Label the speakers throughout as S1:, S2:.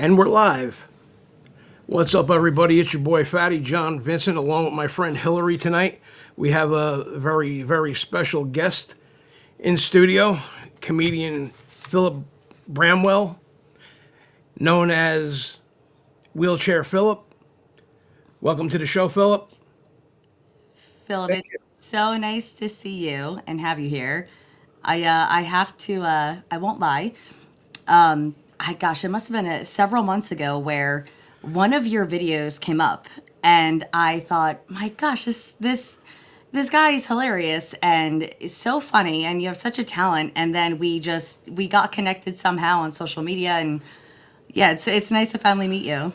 S1: And we're live. What's up, everybody? It's your boy Fatty John Vincent, along with my friend Hillary tonight. We have a very, very special guest in studio, comedian Phillip Bramwell, known as Wheelchair Phillip. Welcome to the show, Phillip.
S2: Philip,
S3: Thank
S2: it's
S3: you.
S2: so nice to see you and have you here. I have to I won't lie. It must have been several months ago where one of your videos came up, and I thought, my gosh, this guy is hilarious and is so funny, and you have such a talent. And then we got connected somehow on social media, and yeah, it's nice to finally meet you.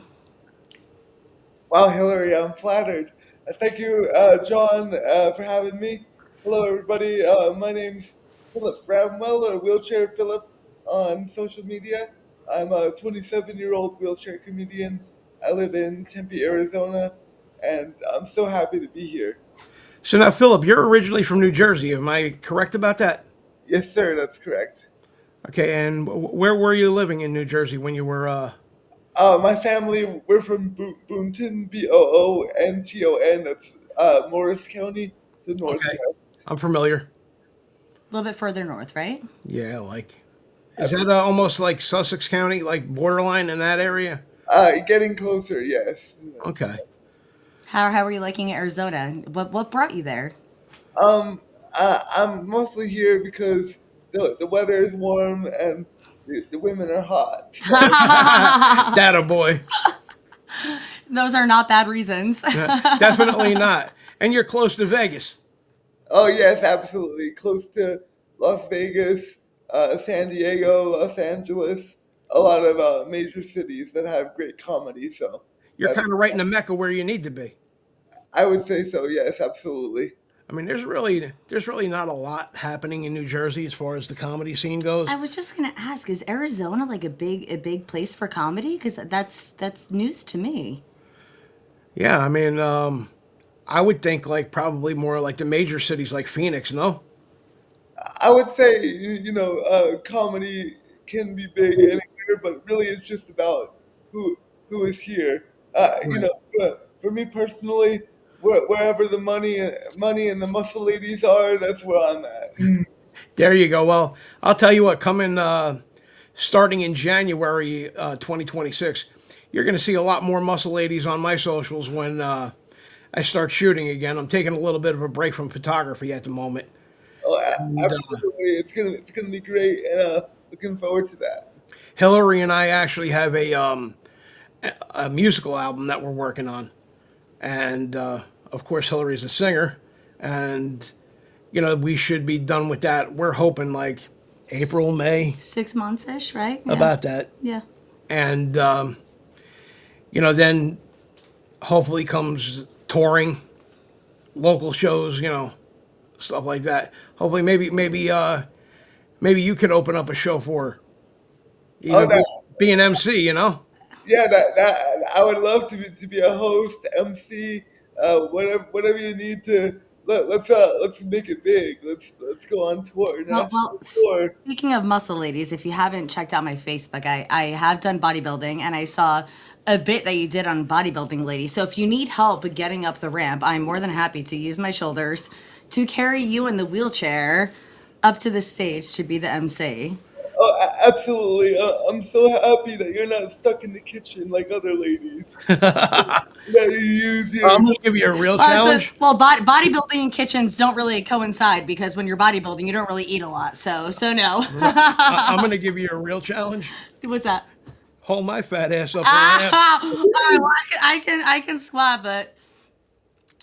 S3: Wow, Hillary, I'm flattered. Thank you, John, for having me. Hello, everybody. My name's Phillip Bramwell, or Wheelchair Phillip on social media. I'm a 27-year-old wheelchair comedian. I live in Tempe, Arizona, and I'm so happy to be here.
S1: So now, Phillip, you're originally from New Jersey. Am I correct about that?
S3: Yes, sir, that's correct.
S1: Okay, and where were you living in New Jersey when you were?
S3: My family, we're from Boonton, Boonton. That's Morris County, the
S1: Okay,
S3: northwest.
S1: I'm familiar.
S2: A little bit further north, right?
S1: Yeah, like is that almost like Sussex County, like borderline in that area?
S3: Getting closer, yes.
S1: Okay.
S2: How are you liking Arizona? What brought you there?
S3: I'm mostly here because the weather is warm and the women are hot. So,
S1: That a boy.
S2: Those are not bad reasons.
S1: Definitely not. And you're close to Vegas.
S3: oh yes, absolutely. Close to Las Vegas, San Diego, Los Angeles, a lot of major cities that have great comedy. So
S1: You're
S3: that's,
S1: kind of right in the mecca where you need to be.
S3: I would say so. Yes, absolutely.
S1: I mean, there's really not a lot happening in New Jersey as far as the comedy scene goes.
S2: I was just gonna ask, is Arizona like a big place for comedy? Because that's news to me.
S1: Yeah, I mean, I would think like probably more like the major cities like Phoenix. No.
S3: I would say comedy can be big anywhere, but really it's just about who who is here.
S1: Right.
S3: For me personally, wherever the money and the muscle ladies are, that's where I'm at.
S1: There you go. Well, I'll tell you what. Coming starting in January 2026, you're going to see a lot more muscle ladies on my socials when I start shooting again. I'm taking a little bit of a break from photography at the moment.
S3: Oh,
S1: And
S3: absolutely, it's gonna be great, and looking forward to that.
S1: Hillary and I actually have a musical album that we're working on, and of course Hillary's a singer, and we should be done with that. We're hoping like April, May,
S2: 6 months ish, right? Yeah,
S1: about that,
S2: yeah.
S1: and then hopefully comes touring, local shows, stuff like that. Hopefully, maybe you can open up a show for her.
S3: Oh,
S1: Even be an MC, you know.
S3: yeah, that I would love to be a host, MC, whatever you need to. Let's make it big. Let's go on tour,
S2: Well,
S3: national tour.
S2: speaking of muscle ladies, if you haven't checked out my Facebook, I have done bodybuilding, and I saw a bit that you did on bodybuilding ladies. So if you need help getting up the ramp, I'm more than happy to use my shoulders to carry you in the wheelchair up to the stage to be the MC.
S3: Oh, absolutely. I'm so happy that you're not stuck in the kitchen like other ladies. That you use
S1: I'm
S3: your.
S1: gonna give you a real
S2: Well,
S1: challenge.
S2: bodybuilding and kitchens don't really coincide because when you're bodybuilding, you don't really eat a lot. So no.
S1: I'm gonna give you a real challenge.
S2: What's that?
S1: Hold my fat ass up right now.
S2: Ah, all right, well, I can squat, but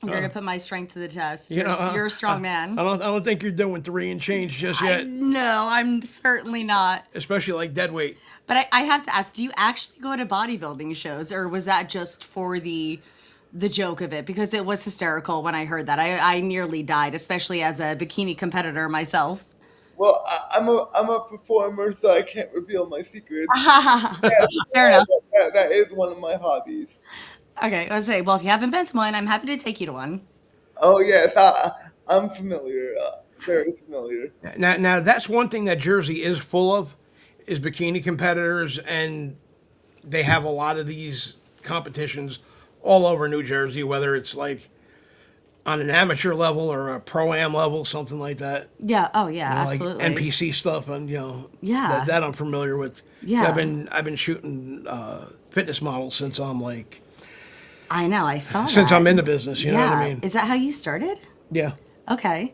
S2: I'm gonna put my strength to the test.
S1: You know,
S2: You're a strong man.
S1: I don't think you're doing three and change just
S2: I
S1: yet,
S2: no, I'm certainly not.
S1: especially like dead weight.
S2: But I have to ask, do you actually go to bodybuilding shows, or was that just for the joke of it? Because it was hysterical when I heard that. I nearly died, especially as a bikini competitor myself.
S3: Well, I'm a performer, so I can't reveal my secrets. Yes,
S2: Fair enough.
S3: that is one of my hobbies.
S2: Okay, I was say, well, if you haven't been to one, I'm happy to take you to one.
S3: Oh yes, I'm familiar. Very familiar.
S1: Now that's one thing that Jersey is full of, is bikini competitors and they have a lot of these competitions all over New Jersey, whether it's like on an amateur level or a pro am level, something like that.
S2: Yeah. Oh, yeah.
S1: Like
S2: Absolutely.
S1: NPC stuff, and that
S2: Yeah.
S1: that I'm familiar with. Yeah,
S2: Yeah.
S1: I've been shooting fitness models
S2: I know. I saw
S1: since I'm
S2: that.
S1: in the business. You know what I
S2: Yeah.
S1: mean?
S2: Is that how you started?
S1: Yeah,
S2: Okay.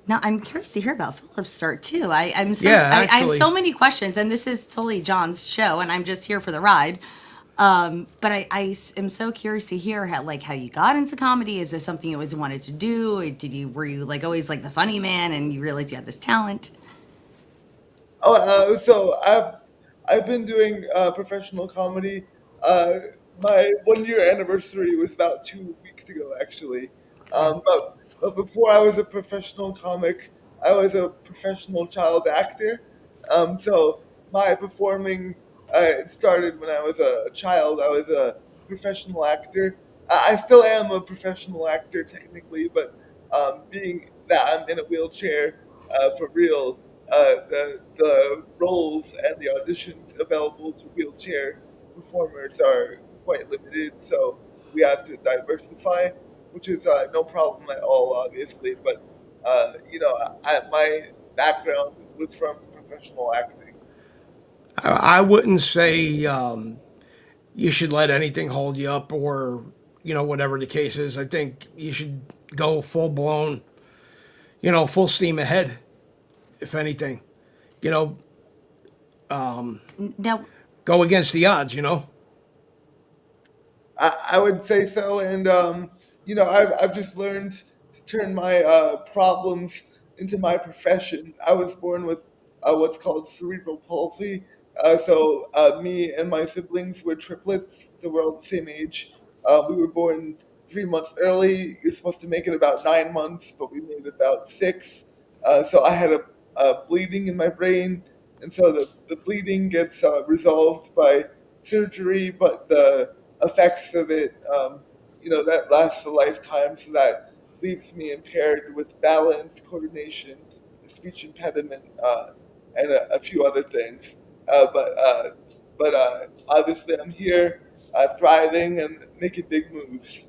S2: Now I'm curious to hear about Philip's start too.
S1: yeah.
S2: I have so
S1: Actually,
S2: many questions, and this is totally John's show, and I'm just here for the ride. But am so curious to hear how you got into comedy. Is this something you always wanted to do? Or were you like always like the funny man, and you realized you had this talent?
S3: So I've been doing professional comedy. Uh, my 1 year anniversary was about 2 weeks ago, actually. But before I was a professional comic, I was a professional child actor. So my performing it started when I was a child. I was a professional actor. I still am a professional actor technically, but being that I'm in a wheelchair for real, the roles and the auditions available to wheelchair performers are quite limited, so we have to diversify, which is no problem at all, obviously. But my background was from professional acting.
S1: I wouldn't say you should let anything hold you up, or whatever the case is. I think you should go full blown, full steam ahead. If anything, you know,
S2: Now,
S1: go against the odds.
S3: I would say so, and I've just learned to turn my problems into my profession. I was born with what's called cerebral palsy. Me and my siblings were triplets, so we're all the same age. We were born 3 months early. You're supposed to make it about 9 months, but we made it about six. So I had a bleeding in my brain, and so the bleeding gets resolved by surgery, but the effects of it, that lasts a lifetime. So that leaves me impaired with balance, coordination, speech impediment, and a few other things. Uh, but uh, but obviously, I'm here, thriving and making big moves.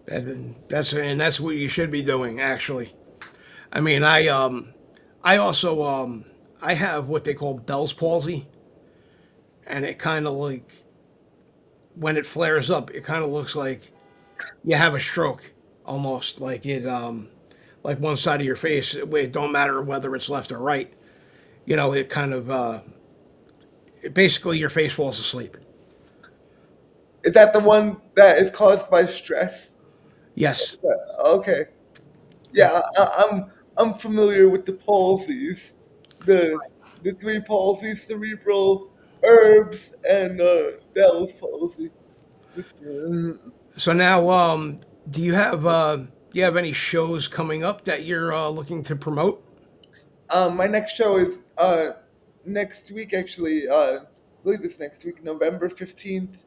S1: That's what you should be doing. Actually, I mean, I also I have what they call Bell's palsy, and it kind of like when it flares up, it kind of looks like you have a stroke, almost like one side of your face. It don't matter whether it's left or right. It kind of basically your face falls asleep.
S3: Is that the one that is caused by stress?
S1: Yes.
S3: Okay.
S1: Yeah.
S3: Yeah, I'm familiar with the palsies, the the three palsies: cerebral, herbs, and Bell's palsy. Which,
S1: So now, do you have any shows coming up that you're looking to promote?
S3: my next show is next week, actually. I believe it's next week, November 15th,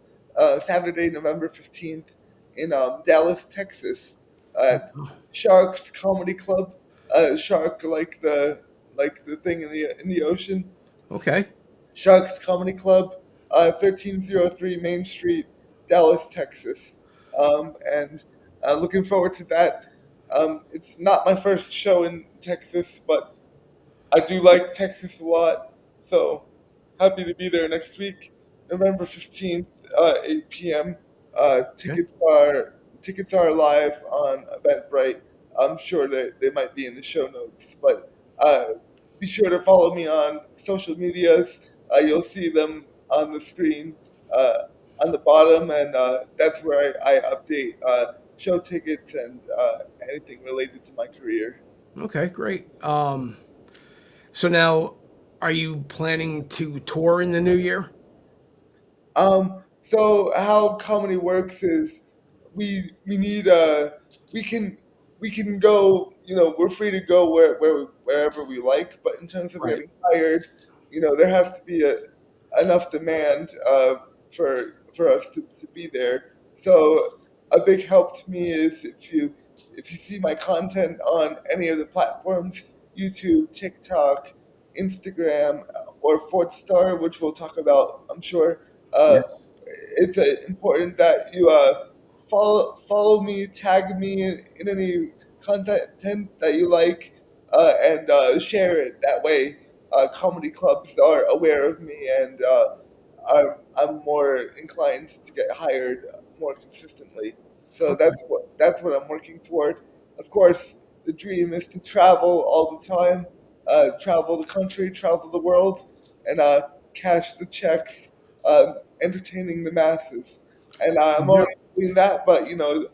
S3: Saturday, November 15th, in Dallas, Texas, at Sharks Comedy Club. Shark, like the thing in the ocean.
S1: Okay.
S3: Sharks Comedy Club, 1303 Main Street, Dallas, Texas. And looking forward to that. It's not my first show in Texas, but I do like Texas a lot, so happy to be there next week, November 15th, 8 p.m. Uh,
S1: Okay.
S3: tickets are tickets are live on Eventbrite. I'm sure they might be in the show notes, but be sure to follow me on social medias. You'll see them on the screen uh, on the bottom, and that's where I update show tickets and anything related to my career.
S1: Okay. Great. So now, are you planning to tour in the new year?
S3: So how comedy works is we need we can we can go, we're free to go wherever we like, but in terms of
S1: Right.
S3: getting hired, there has to be enough demand for us to be there. So a big help to me is if you see my content on any of the platforms, YouTube, TikTok, Instagram, or Fourth Star, which we'll talk about, I'm sure. Uh,
S1: Yes.
S3: it's important that you follow me, tag me in any content that you like, and share it. That way, comedy clubs are aware of me, and I'm more inclined to get hired more consistently. So
S1: Okay.
S3: that's what I'm working toward. Of course, the dream is to travel all the time, travel the country, travel the world, and cash the checks, entertaining the masses. And I'm
S1: Yep.
S3: already doing that, but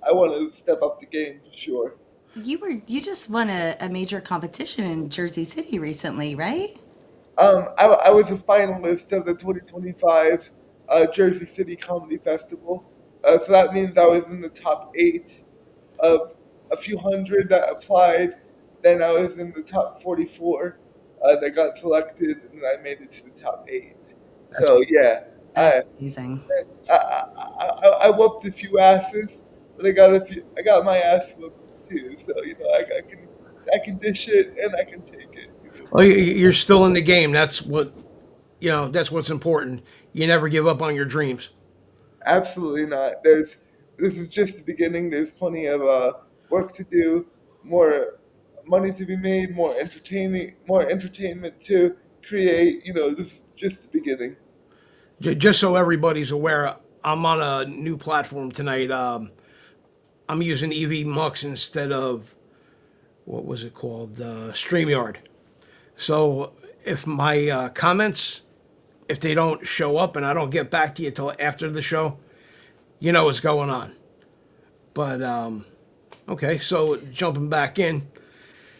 S3: I want to step up the game for sure.
S2: You just won a major competition in Jersey City recently, right?
S3: I was a finalist of the 2025 Jersey City Comedy Festival. So that means I was in the top eight of a few hundred that applied. Then I was in the top 44 that got selected, and then I made it to the top eight.
S1: That's
S3: So yeah,
S2: That's
S3: I
S2: amazing.
S3: I whooped a few asses, but I got my ass whooped too. So I can dish it and I can take it.
S1: well. You're still in the game. That's what That's what's important. You never give up on your dreams.
S3: Absolutely not. This is just the beginning. There's plenty of work to do, more money to be made, more entertainment to create. This is just the beginning.
S1: Just so everybody's aware, I'm on a new platform tonight. I'm using EV Mux instead of what was it called, Streamyard. So if my comments, if they don't show up and I don't get back to you till after the show, you know what's going on. But okay, so jumping back in,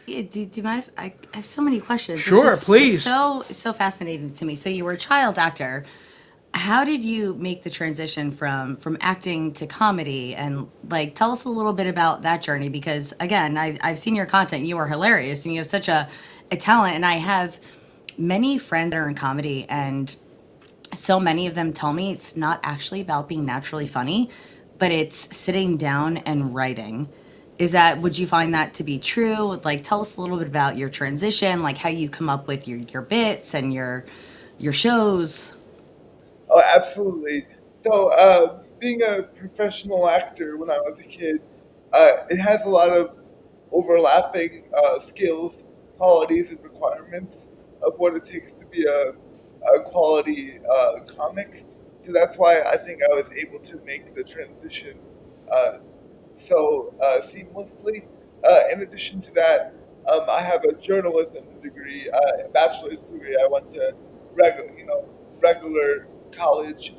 S2: Yeah, do you mind if I have so many questions? This
S1: sure,
S2: is
S1: please.
S2: so fascinating to me. So you were a child actor. How did you make the transition from acting to comedy? And like, tell us a little bit about that journey because again, I've seen your content. You are hilarious and you have such a talent. And I have many friends that are in comedy, and so many of them tell me it's not actually about being naturally funny, but it's sitting down and writing. Would you find that to be true? Like, tell us a little bit about your transition, like how you come up with your bits and your shows.
S3: Oh, absolutely. So, being a professional actor when I was a kid, it has a lot of overlapping skills, qualities, and requirements of what it takes to be a quality comic. So that's why I think I was able to make the transition uh, so seamlessly. In addition to that, I have a journalism degree, a bachelor's degree. I went to regular college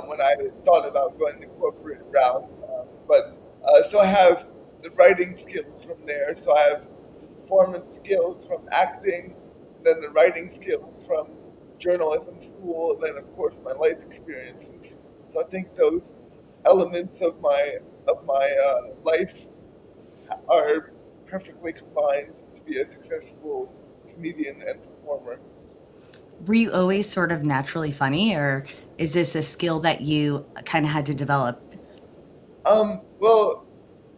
S3: when I thought about going the corporate route. So I have the writing skills from there. So I have the performance skills from acting, then the writing skills from journalism school, and then of course my life experiences. So I think those elements of my life are perfectly combined to be a successful comedian and performer.
S2: Were you always sort of naturally funny, or is this a skill that you kind of had to develop?
S3: Well,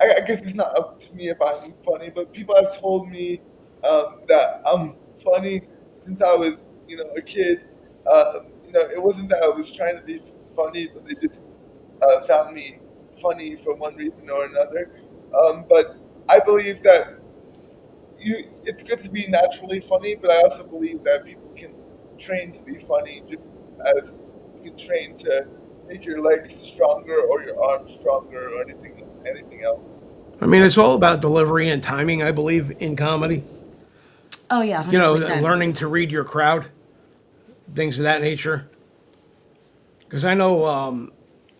S3: I guess it's not up to me if I'm funny, but people have told me that I'm funny since I was, a kid. It wasn't that I was trying to be funny, but they just found me funny for one reason or another. But I believe that it's good to be naturally funny, but I also believe that people can train to be funny just as you can train to make your legs stronger or your arms stronger or anything else.
S1: I mean, it's all about delivery and timing, I believe, in comedy.
S2: Oh yeah, 100%.
S1: Learning to read your crowd, things of that nature. Because I know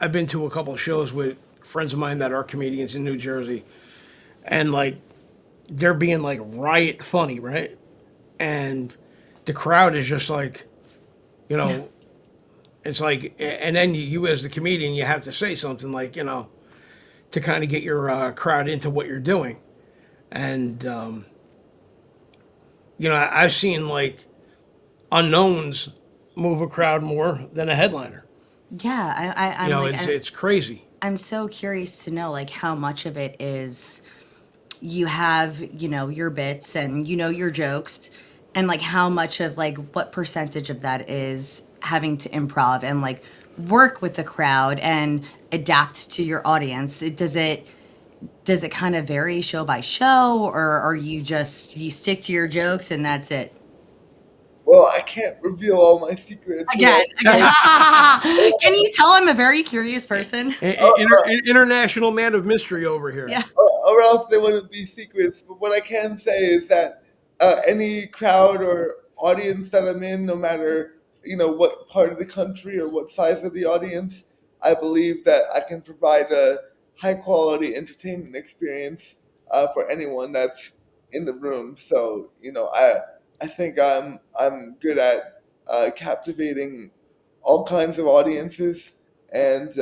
S1: I've been to a couple of shows with friends of mine that are comedians in New Jersey, and like they're being like riot funny, right? And the crowd is just like, you know, it's like, and then you as the comedian, you have to say something like, to kind of get your crowd into what you're doing. And I've seen like unknowns move a crowd more than a headliner.
S2: Yeah, I'm like
S1: It's crazy.
S2: I'm so curious to know like how much of it is you have, your bits and your jokes, and like how much of like what percentage of that is having to improv and like work with the crowd and adapt to your audience? Does it kind of vary show by show, or are you just you stick to your jokes and that's it?
S3: Well, I can't reveal all my secrets.
S2: Again. Can you tell I'm a very curious person?
S1: International man of mystery over here.
S2: Yeah.
S3: Or else they wouldn't be secrets. But what I can say is that any crowd or audience that I'm in, no matter what part of the country or what size of the audience, I believe that I can provide a high quality entertainment experience for anyone that's in the room. So I think I'm good at captivating all kinds of audiences, and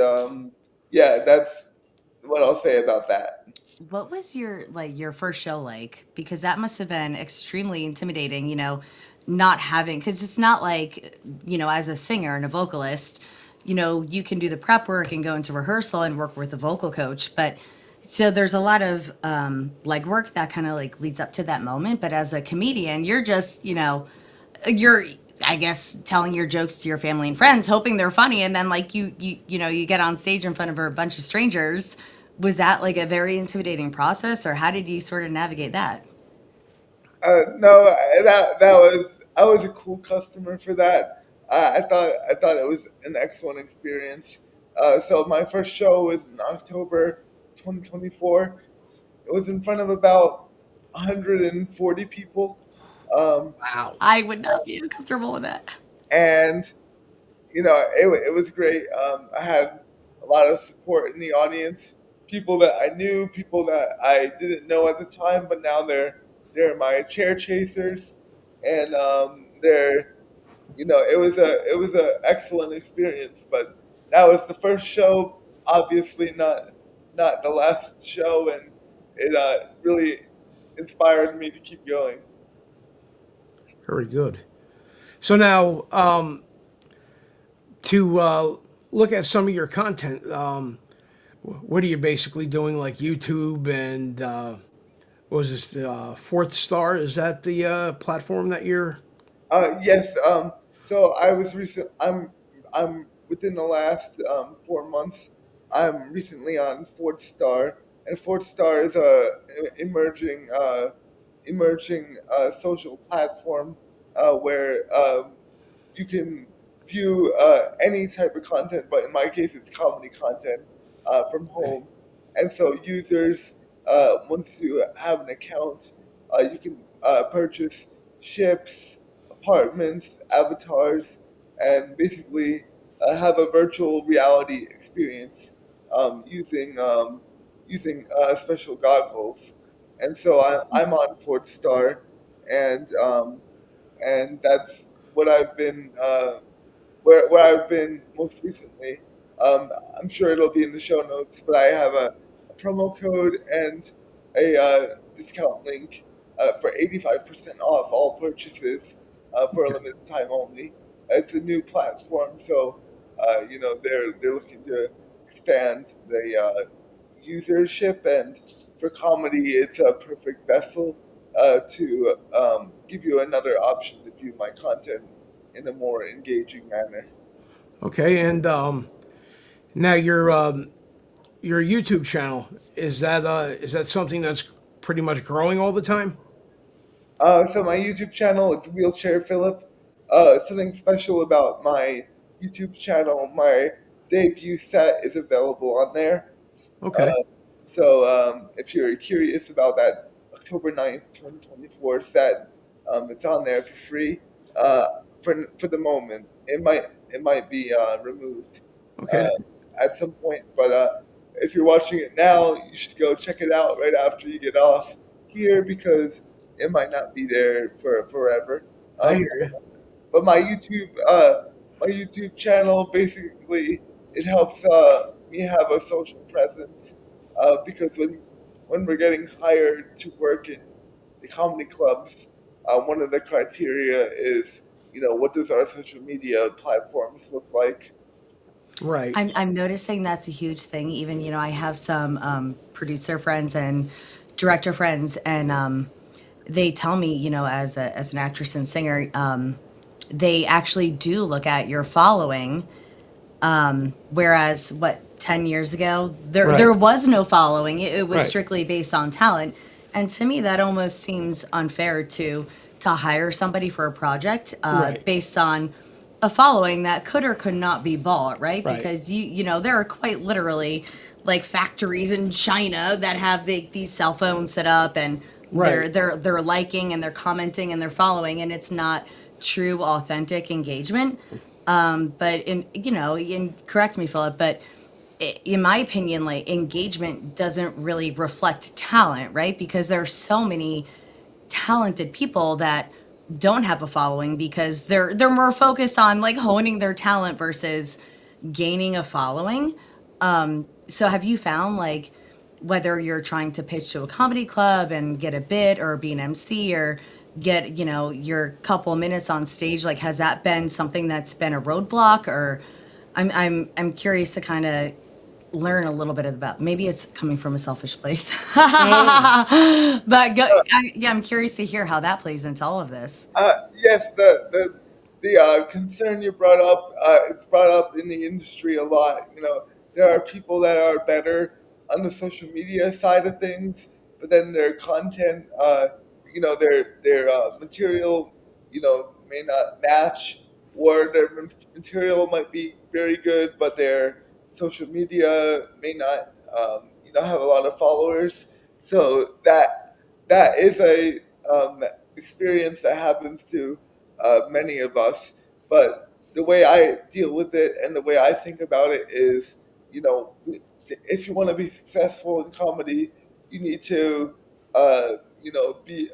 S3: yeah, that's what I'll say about that.
S2: What was your first show like? Because that must have been extremely intimidating, not having, because it's not like, as a singer and a vocalist, you can do the prep work and go into rehearsal and work with a vocal coach, but so there's a lot of legwork that kind of like leads up to that moment. But as a comedian, you're just, you're I guess telling your jokes to your family and friends, hoping they're funny, and then like you get on stage in front of a bunch of strangers. Was that like a very intimidating process, or how did you sort of navigate that?
S3: No, I was a cool customer for that. I thought it was an excellent experience. So my first show was in October 2024. It was in front of about 140 people, um,
S1: Wow.
S2: I would not be comfortable with that.
S3: and it was great. I had a lot of support in the audience, people that I knew, people that I didn't know at the time, but now they're my chair chasers, and it was a excellent experience. But that was the first show, obviously not the last show, and it really inspired me to keep going.
S1: Very good. So now, to look at some of your content, what are you basically doing? Like YouTube and what was this? The Fourth Star? Is that the platform that you're?
S3: Yes. So I was recent. I'm within the last 4 months. I'm recently on Fourth Star, and Fourth Star is a emerging social platform where you can view any type of content, but in my case, it's comedy content from
S1: Okay.
S3: home. And so, users, once you have an account, you can purchase ships, apartments, avatars, and basically have a virtual reality experience using special goggles. And so I'm on Fourth Star, and that's what I've been where I've been most recently. Um, I'm sure it'll be in the show notes, but I have a promo code and a discount link for 85% off all purchases for a limited time only. It's a new platform, so they're looking to expand the usership, and for comedy, it's a perfect vessel to give you another option to view my content in a more engaging manner.
S1: Okay. And now your YouTube channel, is that something that's pretty much growing all the time?
S3: So my YouTube channel, it's Wheelchair Phillip. Something special about my YouTube channel, my debut set is available on there.
S1: Okay.
S3: So if you're curious about that October 9th, 2024 set, it's on there for free for the moment. It might be removed
S1: Okay.
S3: uh, at some point, but if you're watching it now, you should go check it out right after you get off here because it might not be there for forever.
S1: I
S3: Um,
S1: hear you.
S3: but my YouTube channel basically it helps me have a social presence because when we're getting hired to work in the comedy clubs, one of the criteria is what does our social media platforms look like.
S1: Right.
S2: I'm noticing that's a huge thing. Even, I have some producer friends and director friends, and they tell me, as an actress and singer, they actually do look at your following Whereas what 10 years ago there
S1: Right.
S2: was no following. It was
S1: Right.
S2: strictly based on talent. And to me that almost seems unfair to hire somebody for a project
S1: Right.
S2: based on a following that could or could not be bought, right?
S1: Right.
S2: Because you know there are quite literally like factories in China that have these cell phones set up, and
S1: Right.
S2: they're liking and they're commenting and they're following, and it's not true authentic engagement. But in you know, correct me, Philip, but in my opinion, like engagement doesn't really reflect talent, right? Because there are so many talented people that don't have a following because they're more focused on like honing their talent versus gaining a following. So have you found like whether you're trying to pitch to a comedy club and get a bit or be an MC or get, you know, your couple minutes on stage, like has that been something that's been a roadblock? Or I'm curious to kind of learn a little bit about, maybe it's coming from a selfish place. But yeah, I'm curious to hear how that plays into all of this.
S3: Yes, the concern you brought up, it's brought up in the industry a lot. You know, there are people that are better on the social media side of things, but then their content, their material, may not match, or their material might be very good, but their social media may not, have a lot of followers. So that is a experience that happens to many of us. But the way I deal with it and the way I think about it is, if you want to be successful in comedy, you need to, be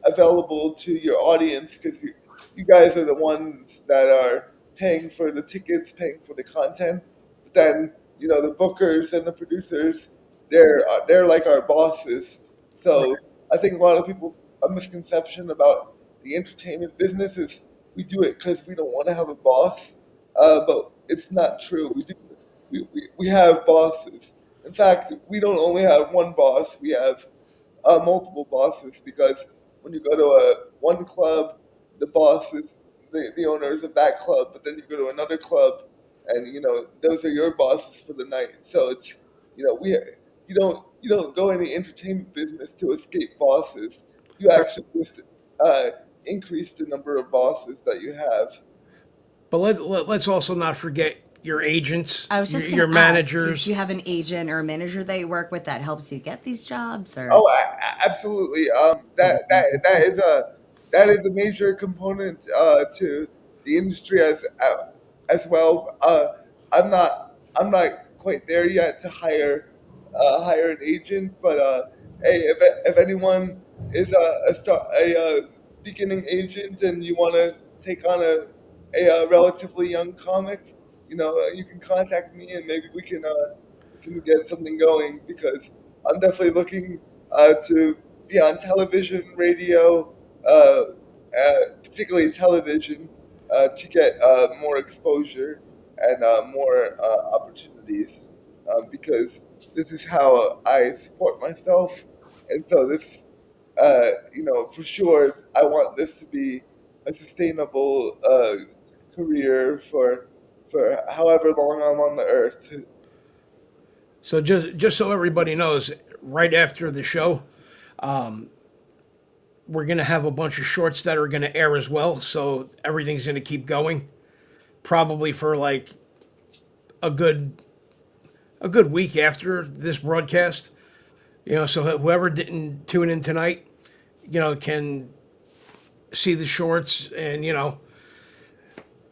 S3: available to your audience because you guys are the ones that are paying for the tickets, paying for the content. But then the bookers and the producers, they're like our bosses. So
S1: Right.
S3: I think a lot of people a misconception about the entertainment business is we do it because we don't want to have a boss, but it's not true. We have bosses. In fact, we don't only have one boss. We have multiple bosses because when you go to one club, the boss is the owners of that club, but then you go to another club, and those are your bosses for the night. So it's we you don't go in the entertainment business to escape bosses. You
S1: Right.
S3: actually just uh, increase the number of bosses that you have.
S1: But let's also not forget your agents,
S2: I was just
S1: your
S2: gonna ask, do
S1: managers.
S2: you have an agent or a manager that you work with that helps you get these jobs, or?
S3: Oh, absolutely. That is a major component to the industry as well. I'm not quite there yet to hire an agent, but hey, if anyone is a beginning agent and you want to take on a relatively young comic, you can contact me and maybe we can get something going because I'm definitely looking to be on television, radio, particularly television, to get more exposure and more opportunities because this is how I support myself. And so this, for sure, I want this to be a sustainable career for however long I'm on the earth.
S1: So just so everybody knows, right after the show, we're gonna have a bunch of shorts that are gonna air as well. So everything's gonna keep going, probably for like a good a good week after this broadcast. So whoever didn't tune in tonight, can see the shorts and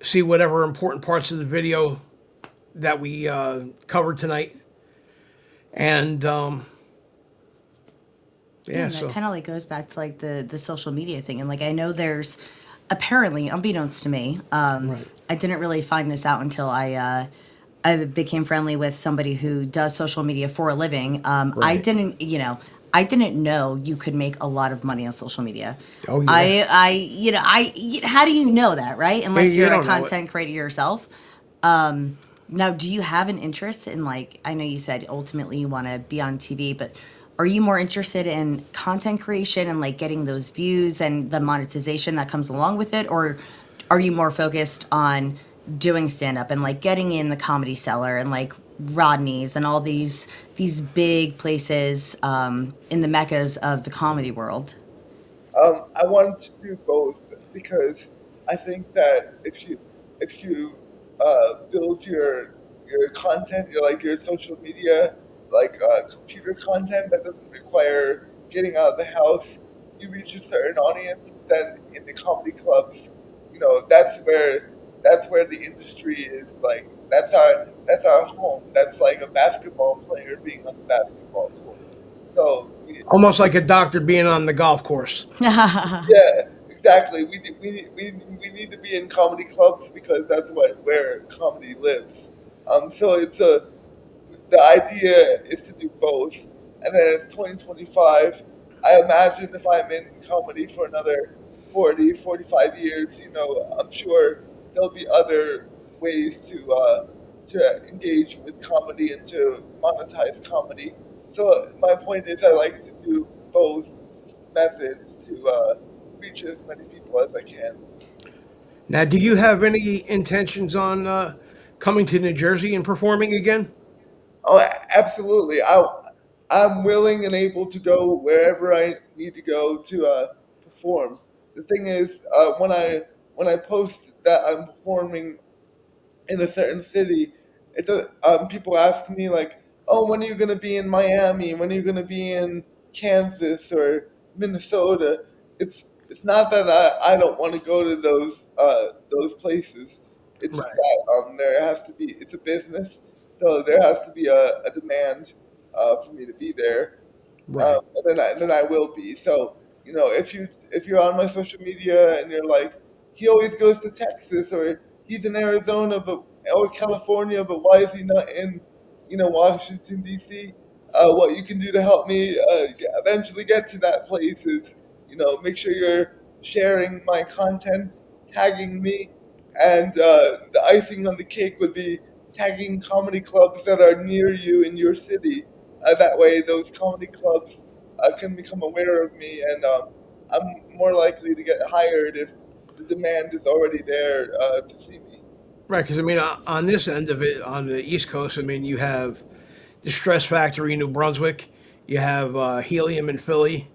S1: see whatever important parts of the video that we covered tonight. And
S2: Yeah,
S1: yeah,
S2: and that
S1: so
S2: kind of like goes back to like the social media thing. And like I know there's apparently, unbeknownst to me,
S1: right,
S2: I didn't really find this out until I became friendly with somebody who does social media for a living.
S1: right.
S2: I didn't know you could make a lot of money on social media.
S1: Oh yeah.
S2: How do you know that, right? Unless
S1: You
S2: you're a
S1: don't know it.
S2: content creator yourself. Now, do you have an interest in like, I know you said ultimately you want to be on TV, but are you more interested in content creation and like getting those views and the monetization that comes along with it? Or are you more focused on doing stand up and like getting in the Comedy Cellar and like Rodney's and all these big places in the meccas of the comedy world?
S3: I wanted to do both because I think that if you build your content, your social media, computer content that doesn't require getting out of the house, you reach a certain audience. Then in the comedy clubs, that's where the industry is. Like that's our home. That's like a basketball player being on the basketball court. So
S1: Almost like a doctor being on the golf course.
S3: yeah, exactly. We need to be in comedy clubs because that's where comedy lives. So the idea is to do both, and then it's 2025. I imagine if I'm in comedy for another 40, 45 years, I'm sure there'll be other ways to engage with comedy and to monetize comedy. So my point is, I like to do both methods to reach as many people as I can.
S1: Now, do you have any intentions on coming to New Jersey and performing again?
S3: Oh, absolutely. I'm willing and able to go wherever I need to go to perform. The thing is, when I post that I'm performing in a certain city, people ask me like, "Oh, when are you gonna be in Miami? When are you gonna be in Kansas or Minnesota?" It's not that I don't want to go to those places. It's just
S1: Right,
S3: that there has to be. It's a business, so there has to be a demand for me to be there,
S1: right.
S3: and then I will be. So if you're on my social media and you're like, he always goes to Texas or he's in Arizona or California, but why is he not in Washington D.C.? What you can do to help me eventually get to that place is make sure you're sharing my content, tagging me, and the icing on the cake would be tagging comedy clubs that are near you in your city. That way, those comedy clubs can become aware of me, and I'm more likely to get hired if the demand is already there to see me.
S1: Right, because I mean, on this end of it, on the East Coast, I mean, you have the Stress Factory in New Brunswick, you have Helium in Philly.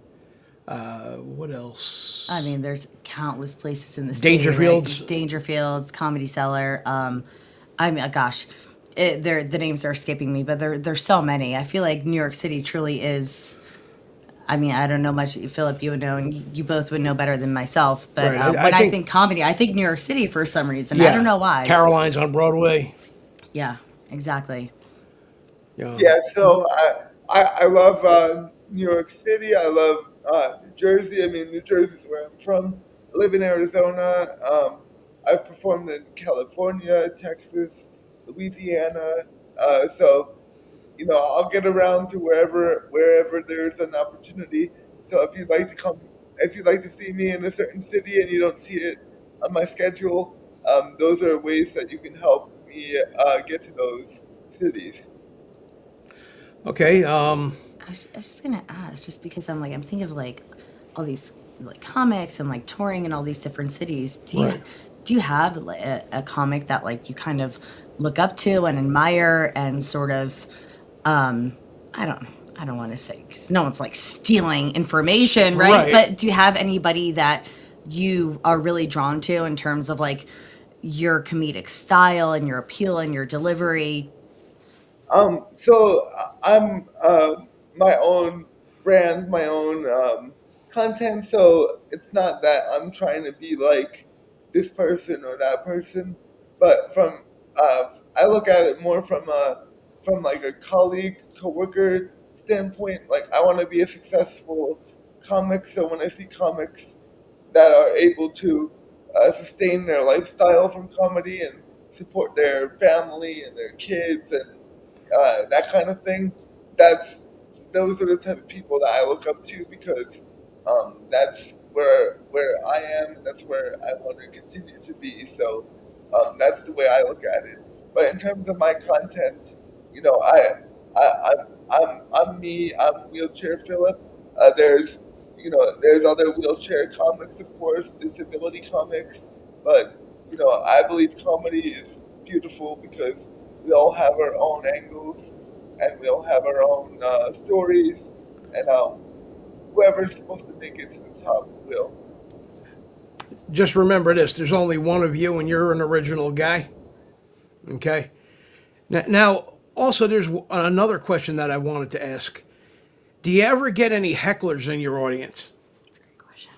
S1: What
S2: I
S1: else?
S2: mean, there's countless places in the city, like
S1: Dangerfields.
S2: Dangerfields, Comedy Cellar. I mean, gosh, the names are escaping me, but there's so many. I feel like New York City truly is. I mean, I don't know much. Philip, you would know, and you both would know better than myself. But
S1: Right. I
S2: when I
S1: think,
S2: think comedy, I think New York City for some reason. I don't
S1: yeah,
S2: know why.
S1: Caroline's on Broadway.
S2: Yeah, exactly.
S1: You know,
S3: Yeah, so I love New York City. I love New Jersey. I mean, New Jersey is where I'm from. I live in Arizona. I've performed in California, Texas, Louisiana. So I'll get around to wherever there's an opportunity. So if you'd like to see me in a certain city and you don't see it on my schedule, those are ways that you can help me get to those cities.
S1: okay.
S2: I was just gonna ask, just because I'm thinking of like all these like comics and like touring in all these different cities.
S1: Right.
S2: Do you have like, a comic that like you kind of look up to and admire and sort of um, I don't I don't want to say because no one's like stealing information, right?
S1: Right.
S2: But do you have anybody that you are really drawn to in terms of like your comedic style and your appeal and your delivery?
S3: So I'm my own brand, my own content. So it's not that I'm trying to be like this person or that person, but I look at it more from like a colleague, coworker standpoint. Like I want to be a successful comic. So when I see comics that are able to sustain their lifestyle from comedy and support their family and their kids and that kind of thing. That's those are the type of people that I look up to because that's where I am and that's where I want to continue to be. So that's the way I look at it. But in terms of my content, I'm me. I'm wheelchair Philip. There's other wheelchair comics, of course, disability comics, but I believe comedy is beautiful because we all have our own angles and we all have our own stories, and whoever's supposed to make it to the top will.
S1: Just remember this: there's only one of you, and you're an original guy. Okay. Now, also, there's another question that I wanted to ask. Do you ever get any hecklers in your audience?
S2: Question.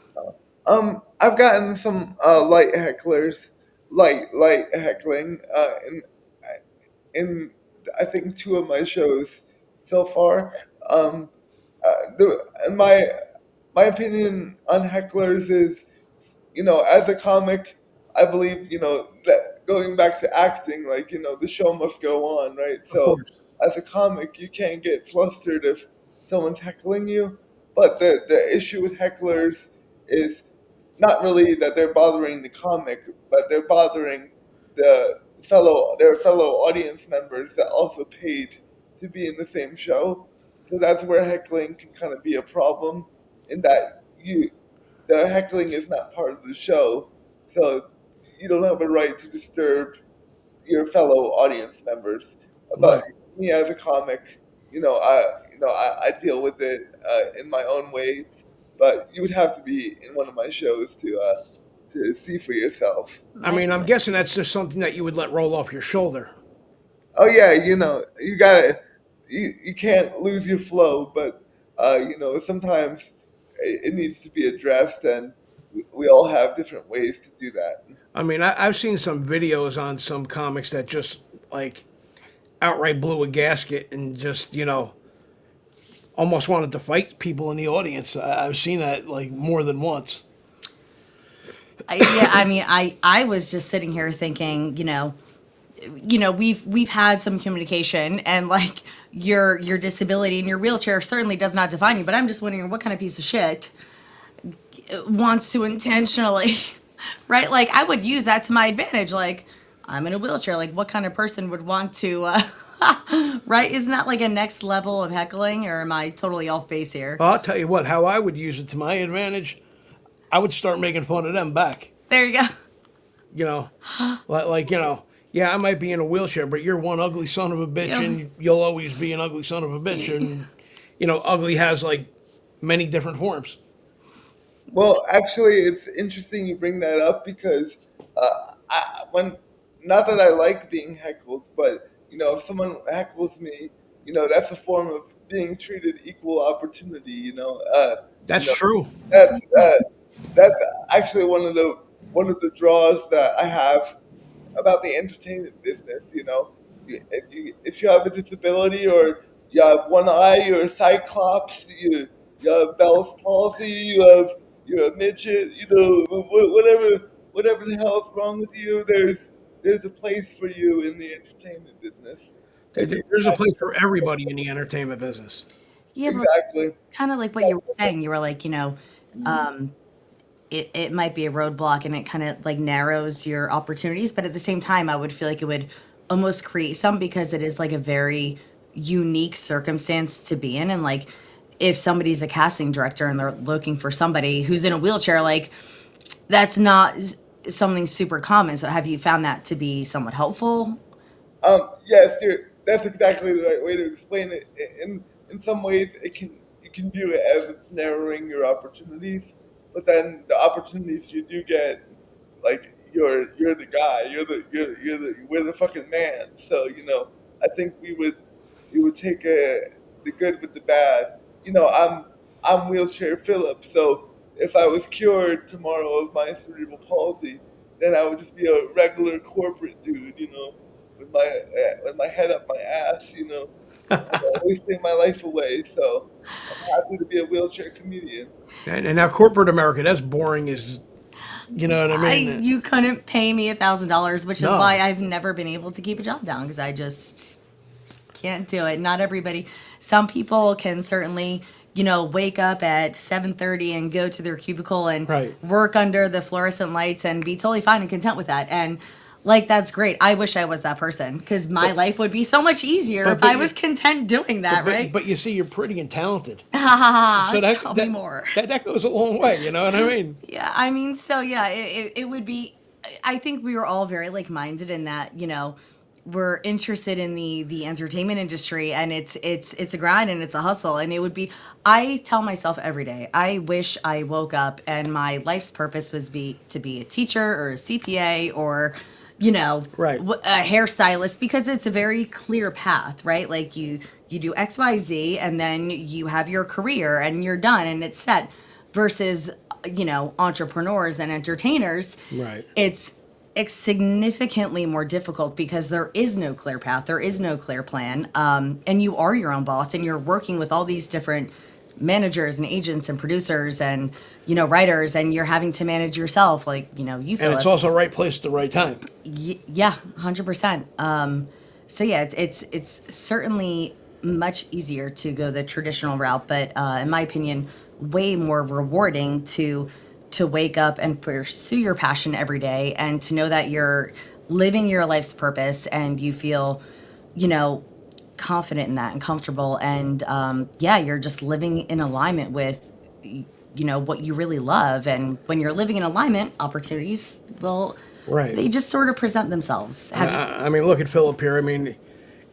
S3: I've gotten some light hecklers, light heckling, in I think two of my shows so far. Um, and my opinion on hecklers is, as a comic, I believe, that going back to acting, like, the show must go on, right?
S1: Of
S3: So,
S1: course.
S3: as a comic, you can't get flustered if someone's heckling you. But the issue with hecklers is not really that they're bothering the comic, but they're bothering their fellow audience members that also paid to be in the same show. So that's where heckling can kind of be a problem, in that the heckling is not part of the show, so you don't have a right to disturb your fellow audience members. But
S1: Right.
S3: me as a comic, I deal with it in my own ways. But you would have to be in one of my shows to see for yourself.
S1: I
S2: My
S1: mean, I'm guessing that's just something that you would let roll off your shoulder.
S3: Oh yeah, you gotta you can't lose your flow, but sometimes it needs to be addressed, and we all have different ways to do that.
S1: I mean, I've seen some videos on some comics that just like outright blew a gasket and just, almost wanted to fight people in the audience. I've seen that like more than once.
S2: Yeah, I mean, I was just sitting here thinking, we've had some communication, and like your disability and your wheelchair certainly does not define you, but I'm just wondering what kind of piece of shit wants to intentionally right, like I would use that to my advantage, like I'm in a wheelchair, like what kind of person would want to right, isn't that like a next level of heckling, or am I totally off base here?
S1: Well, I'll tell you what, how I would use it to my advantage, I would start making fun of them back.
S2: There you go.
S1: You know, yeah, I might be in a wheelchair, but you're one ugly son of a bitch,
S2: Yeah.
S1: and you'll always be an ugly son of a bitch. And, ugly has like many different forms.
S3: Well, actually, it's interesting you bring that up because when not that I like being heckled, but if someone heckles me, that's a form of being treated equal opportunity. You
S1: That's
S3: know
S1: true.
S3: that's that's actually one of the draws that I have about the entertainment business. If you have a disability, or you have one eye, you're a cyclops, you have Bell's palsy, you're a midget, whatever the hell is wrong with you, there's a place for you in the entertainment business, and you
S1: There's a
S3: have
S1: place for everybody in the entertainment business.
S2: Yeah, but
S3: exactly.
S2: kind of like what you were saying, you were like, it might be a roadblock and it kind of like narrows your opportunities, but at the same time I would feel like it would almost create some, because it is like a very unique circumstance to be in. And like if somebody's a casting director and they're looking for somebody who's in a wheelchair, like that's not something super common. So have you found that to be somewhat helpful?
S3: Yes, that's exactly the right way to explain it. In some ways, you can view it as it's narrowing your opportunities, but then the opportunities you do get, like you're the guy, we're the fucking man. So I think we would take the good with the bad. I'm wheelchair Phillip, so if I was cured tomorrow of my cerebral palsy, then I would just be a regular corporate dude, with my head up my ass, wasting my life away. So I'm happy to be a wheelchair comedian.
S1: And now corporate America, that's boring as, you know what I
S2: I
S1: mean?
S2: You couldn't pay me $1,000, which is why
S1: No.
S2: I've never been able to keep a job down, because I just can't do it. Not everybody. Some people can certainly, wake up at 7:30 and go to their cubicle and
S1: Right.
S2: work under the fluorescent lights and be totally fine and content with that. And like that's great. I wish I was that person, because my
S1: But,
S2: life would be so much easier if
S1: but
S2: I
S1: you,
S2: was content doing that, right?
S1: but you see, you're pretty and talented.
S2: Ha ha
S1: So
S2: ha. Tell me more.
S1: that goes a long way. You know what I mean?
S2: Yeah, I mean, so yeah, it would be I think we were all very like minded in that, we're interested in the entertainment industry, and it's a grind and it's a hustle, and it would be, I tell myself every day, I wish I woke up and my life's purpose was be to be a teacher or a CPA or
S1: Right.
S2: a hairstylist, because it's a very clear path, right? Like you do XYZ and then you have your career and you're done and it's set, versus entrepreneurs and entertainers.
S1: Right.
S2: It's significantly more difficult because there is no clear path, there is no clear plan, and you are your own boss and you're working with all these different managers and agents and producers and writers, and you're having to manage yourself, like you
S1: And it's
S2: Philip.
S1: also right place at the right time.
S2: Yeah, 100%. So yeah, it's certainly much easier to go the traditional route, but in my opinion, way more rewarding to wake up and pursue your passion every day, and to know that you're living your life's purpose and you feel, you know, confident in that and comfortable, and yeah, you're just living in alignment with what you really love. And when you're living in alignment, opportunities will,
S1: Right.
S2: they just sort of present themselves.
S1: I,
S2: Have you?
S1: I mean, look at Philip here. I mean,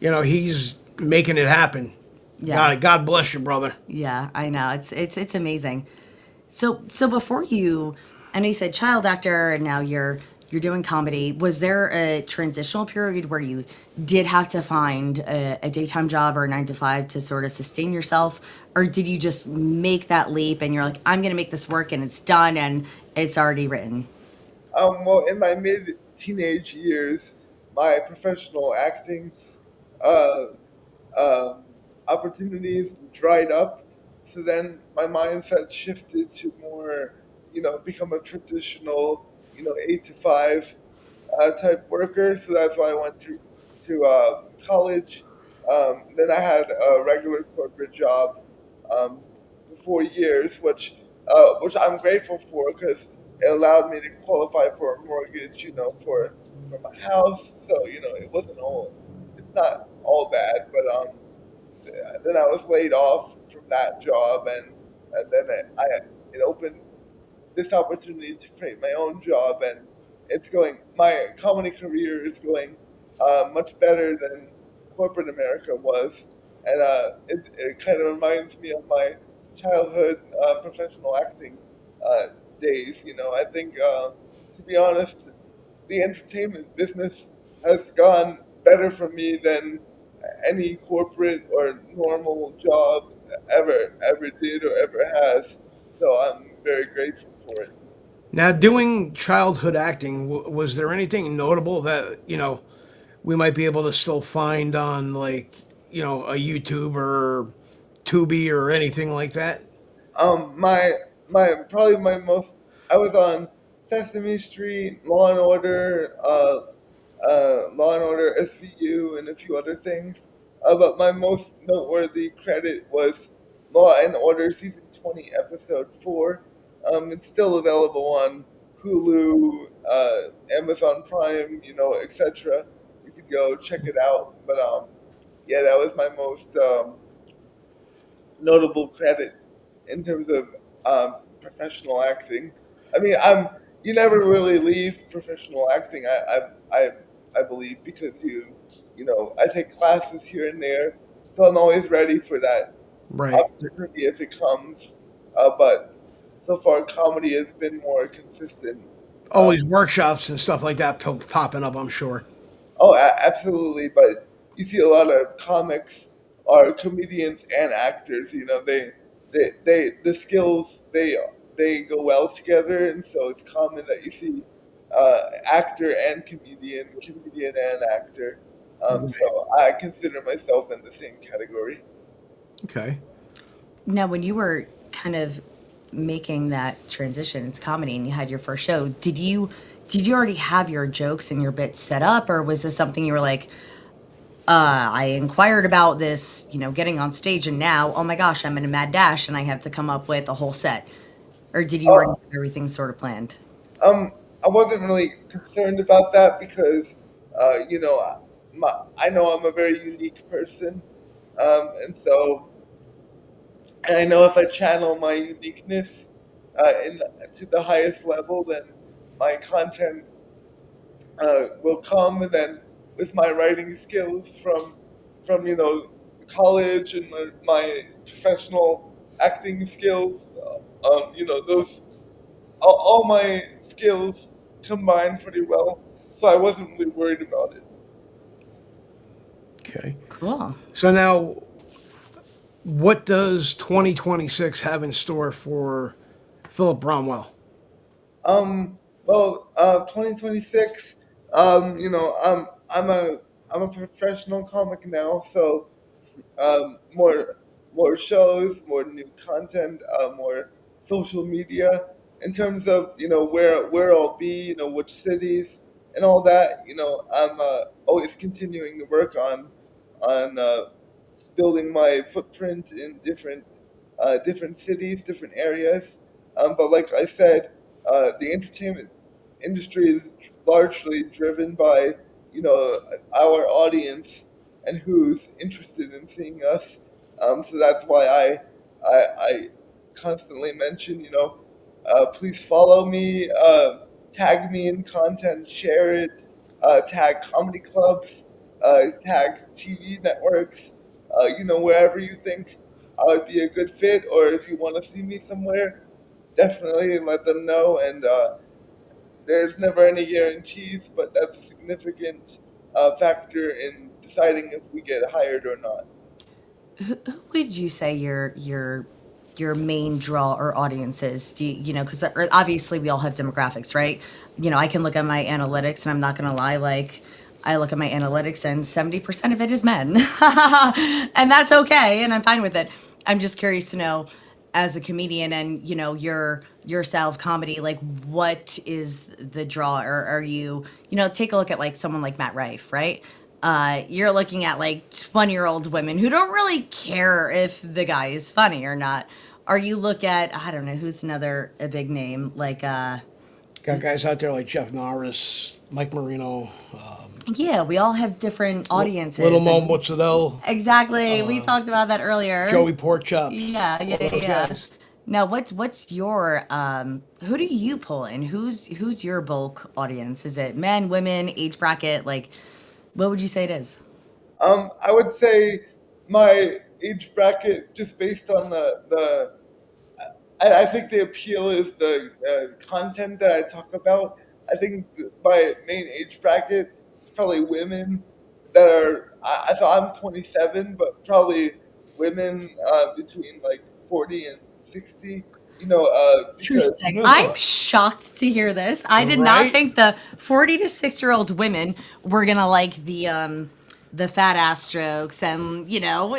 S1: he's making it happen.
S2: Yeah,
S1: God bless you, brother.
S2: yeah, I know, it's amazing. So before you, I know you said child actor, and now you're doing comedy. Was there a transitional period where you did have to find a daytime job or a 9 to 5 to sort of sustain yourself, or did you just make that leap and you're like, I'm gonna make this work and it's done and it's already written?
S3: Well, in my mid teenage years, my professional acting uh, um, opportunities dried up. So then my mindset shifted to more, become a traditional, 8 to 5 type worker. So that's why I went to college. Then I had a regular corporate job um, for 4 years, which I'm grateful for because it allowed me to qualify for a mortgage, for my house. So it wasn't all, it's not all bad, but then I was laid off from that job, and then it opened this opportunity to create my own job, and my comedy career is going much better than corporate America was, and it kind of reminds me of my childhood professional acting uh, days. I think, to be honest, the entertainment business has gone better for me than any corporate or normal job ever did or ever has. So I'm very grateful for it.
S1: Now, doing childhood acting, was there anything notable that we might be able to still find on, like, a YouTube or Tubi or anything like that?
S3: My probably my most I was on Sesame Street, Law and Order SVU, and a few other things. But my most noteworthy credit was Law and Order season 20, episode 4. It's still available on Hulu, Amazon Prime, etc. You could go check it out. But yeah, that was my most notable credit in terms of professional acting. I mean, you never really leave professional acting. I believe because I take classes here and there, so I'm always ready for that
S1: Right.
S3: opportunity if it comes. But so far, comedy has been more consistent.
S1: All these workshops and stuff like that popping up, I'm sure.
S3: Oh, absolutely. But you see a lot of comics are comedians and actors. The skills they go well together, and so it's common that you see actor and comedian, comedian and actor.
S1: Right.
S3: So I consider myself in the same category.
S1: Okay.
S2: Now, when you were kind of making that transition into comedy and you had your first show, did you already have your jokes and your bits set up, or was this something you were like, I inquired about this, getting on stage, and now, oh my gosh, I'm in a mad dash and I have to come up with a whole set? Or did you already
S3: Uh,
S2: have everything sort of planned?
S3: I wasn't really concerned about that because, I know I'm a very unique person, and so and I know if I channel my uniqueness to the highest level, then my content. will come, and then with my writing skills from college and my professional acting skills, those all my skills combined pretty well. So I wasn't really worried about it.
S1: Okay.
S2: Cool.
S1: So now, what does 2026 have in store for Philip Bromwell?
S3: Well, 2026. I'm a professional comic now, so more shows, more new content, more social media. In terms of where I'll be, which cities and all that, I'm always continuing to work on building my footprint in different cities, different areas. But like I said, the entertainment industry is largely driven by our audience and who's interested in seeing us. So that's why I constantly mention, please follow me, tag me in content, share it, tag comedy clubs, tag TV networks, wherever you think I would be a good fit, or if you want to see me somewhere, definitely let them know. And there's never any guarantees, but that's a significant factor in deciding if we get hired or not.
S2: Who would you say your main draw or audience is? Do you know, because obviously we all have demographics, right? You know, I can look at my analytics, and I'm not gonna lie, like I look at my analytics, and 70% of it is men, and that's okay, and I'm fine with it. I'm just curious to know, as a comedian, and your style of comedy, like what is the draw, or are you, take a look at like someone like Matt Rife, right? You're looking at like 20-year-old women who don't really care if the guy is funny or not. Or you look at, I don't know, who's another a big name, like
S1: Got guys out there like Jeff Norris, Mike Marino,
S2: yeah, we all have different
S1: Little
S2: audiences,
S1: Mo
S2: and
S1: Mozzarella,
S2: exactly, we talked about that earlier.
S1: Joey Porkchops,
S2: Yeah,
S1: all
S2: yeah, yeah,
S1: those
S2: yeah.
S1: guys.
S2: Now, what's your who do you pull in? Who's your bulk audience? Is it men, women, age bracket? Like, what would you say it is?
S3: I would say my age bracket, just based on I think the appeal is the content that I talk about. I think my main age bracket is probably women that are. So I'm 27, but probably women between like 40 and 60. Because
S2: Interesting. I'm shocked to hear this. I did not
S1: Right?
S2: think the 40 to 6-year-old women were gonna like the fat ass strokes, and
S3: yeah,
S2: I'm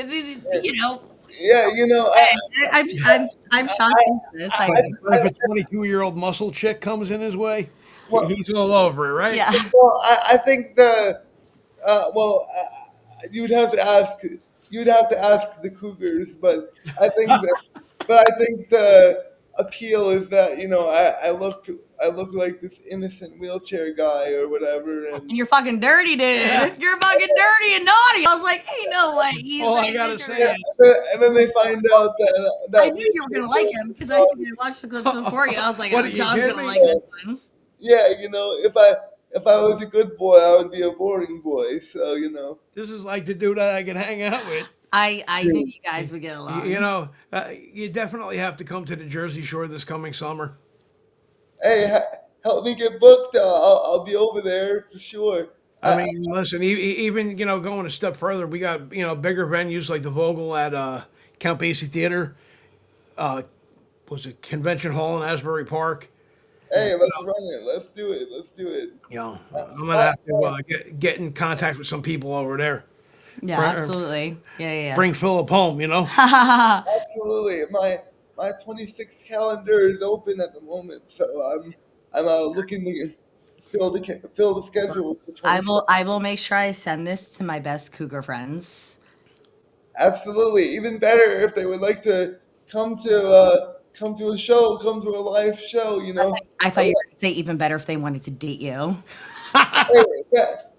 S2: shocked to hear this.
S3: I,
S1: But if a 22-year-old muscle chick comes in his way,
S3: well,
S1: he's all over it, right?
S2: Yeah.
S3: I think well, you would have to ask. You would have to ask the Cougars, but I think the appeal is that I look like this innocent wheelchair guy or whatever,
S2: And you're fucking dirty, dude. You're fucking dirty and naughty. I was like, ain't no way he's
S1: All I
S2: like
S1: gotta
S2: this.
S1: say is,
S3: and then they find out
S2: I
S3: that
S2: knew you were
S3: wheelchair
S2: gonna like him because I
S3: girl.
S2: think I watched the clips before you. I was like,
S1: what
S2: oh,
S1: are you
S2: John's
S1: kidding
S2: gonna
S1: me?
S2: like this one.
S3: Yeah, if I was a good boy, I would be a boring boy. So
S1: This is like the dude that I can hang out with.
S2: I knew you guys would get along.
S1: You definitely have to come to the Jersey Shore this coming summer.
S3: hey, help me get booked. I'll be over there for sure.
S1: I mean, listen, even going a step further, we got bigger venues like the Vogel at Count Basie Theater, uh, was it Convention Hall in Asbury Park.
S3: Hey, let's run it. Let's do it. Let's do it.
S1: I'm gonna
S3: My,
S1: have to get in contact with some people over there.
S2: Yeah,
S1: Bring,
S2: absolutely. Yeah, yeah,
S1: bring Philip home, you know.
S2: yeah.
S3: absolutely. My 26 calendar is open at the moment, so I'm looking to fill the schedule for
S2: I
S3: 26.
S2: will I will make sure I send this to my best cougar friends.
S3: Absolutely. Even better if they would like to come to a show, come to a live show.
S2: I thought you were gonna say even better if they wanted to date you.
S3: Hey,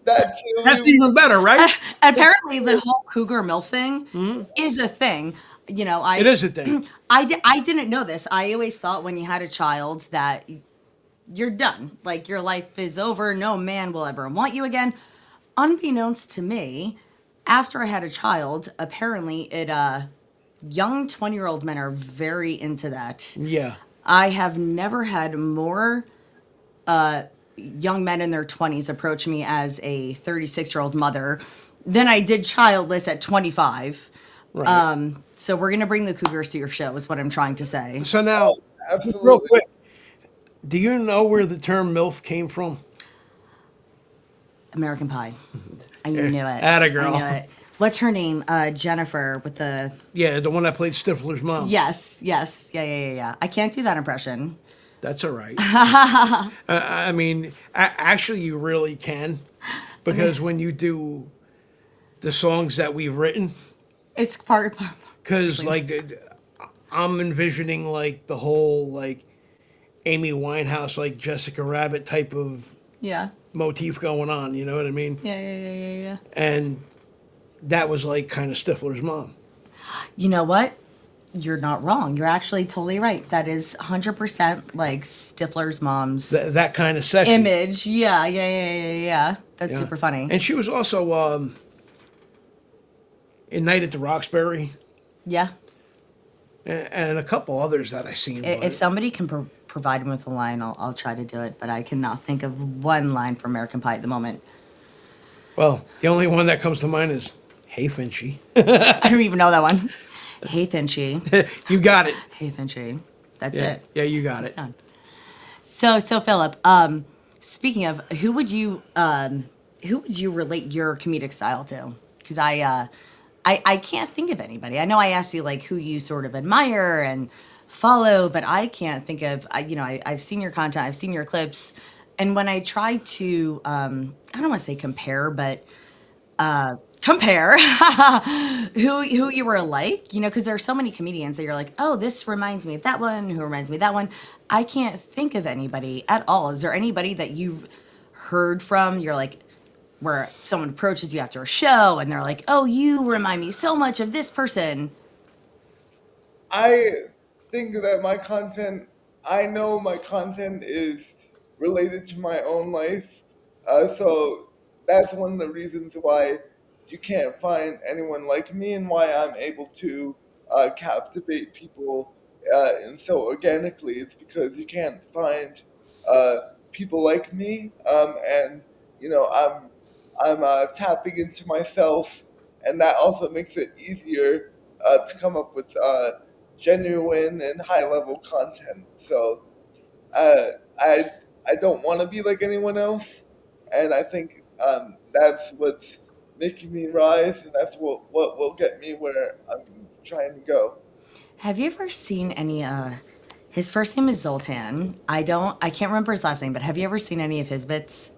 S3: that too.
S1: That's even better, right?
S2: Apparently, the whole cougar milf thing is a thing.
S1: It is a thing.
S2: I didn't know this. I always thought when you had a child that you're done. Like your life is over. No man will ever want you again. Unbeknownst to me, after I had a child, apparently young 20-year-old men are very into that.
S1: Yeah.
S2: I have never had more young men in their 20s approach me as a 36-year-old mother than I did childless at 25.
S1: Right.
S2: So we're going to bring the cougars to your show is what I'm trying to say.
S1: So now,
S3: Oh,
S1: real
S3: absolutely.
S1: quick, do you know where the term MILF came from?
S2: American Pie. I knew it.
S1: Atta
S2: I knew
S1: girl.
S2: it. What's her name? Jennifer with the...
S1: Yeah, the one that played Stifler's mom.
S2: Yes, yes. Yeah. I can't do that impression.
S1: That's all right. I mean, actually, you really can, because when you do the songs that we've written,
S2: It's part
S1: because like I'm envisioning like the whole like Amy Winehouse, like Jessica Rabbit type of
S2: yeah.
S1: motif going on. You know what I mean?
S2: Yeah.
S1: And that was like kind of Stifler's mom.
S2: You know what? You're not wrong. You're actually totally right. That is 100% like Stifler's mom's
S1: That kind of sexy.
S2: image. Yeah. That's
S1: Yeah.
S2: super funny.
S1: And she was also in Night at the Roxbury
S2: Yeah.
S1: and a couple others that I seen.
S2: If somebody can provide him with a line, I'll try to do it. But I cannot think of one line for American Pie at the moment.
S1: Well, the only one that comes to mind is "Hey Finchy."
S2: I don't even know that one. Hey, Finchy.
S1: You got it.
S2: Hey, Finchy. That's
S1: Yeah,
S2: it.
S1: yeah, you got it.
S2: Done. So Philip, speaking of, who would you relate your comedic style to? Because I can't think of anybody. I know I asked you like who you sort of admire and follow, but I can't think of. I've seen your content, I've seen your clips, and when I try to, I don't want to say compare, but compare who you were like, because there are so many comedians that you're like, oh, this reminds me of that one, who reminds me of that one. I can't think of anybody at all. Is there anybody that you've heard from? You're like, where someone approaches you after a show and they're like, oh, you remind me so much of this person.
S3: I think that I know my content is related to my own life. So that's one of the reasons why you can't find anyone like me and why I'm able to captivate people and so organically. It's because you can't find uh, people like me. And, I'm tapping into myself, and that also makes it easier to come up with genuine and high level content. So uh, I I don't want to be like anyone else, and I think that's what's making me rise, and that's what will get me where I'm trying to go.
S2: Have you ever seen any, his first name is Zoltan. I can't remember his last name, but have you ever seen any of his bits?